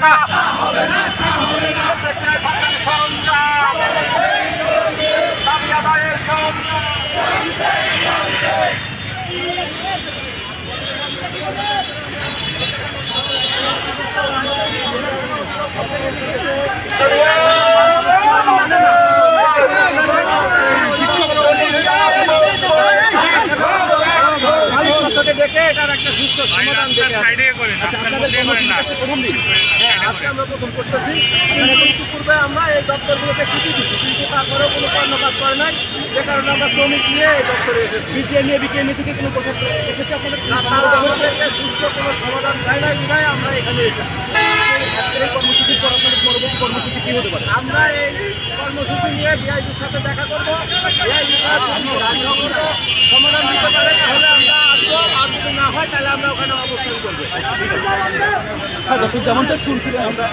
টাকা দাবি আদায়ের দেখে এটার একটা সুস্থ সমাধান সাইডে করেন, রাস্তার মধ্যে করেন না, আজকে আমরা প্রথম করতেছি। পূর্বে আমরা এই দপ্তরগুলোকে ছুটি দিচ্ছি, কিন্তু তারপরেও কোনো কর্মকাজ করে নাই, যে কারণে আমরা শ্রমিক নিয়ে এই দপ্তরে এসেছি। বিকেএমই থেকে কোনো কথা এসেছে আপনাদের, আমাদেরকে সুস্থ কোনো সমাধান চাই না বিধায় আমরা এখানে এসেছি। এই কর্মসূচির পর আপনাদের পরবর্তী কর্মসূচি কী হতে পারে? আমরা এই কর্মসূচি নিয়ে ডিআইজির সাথে দেখা করবো। ডিআইজির সমাধান দিতে পারে তাহলে আমরা আসবো, আর যদি না হয় তাহলে আমরা ওখানে অবস্থান করবো। যেমনটা শুনছিলাম আমরা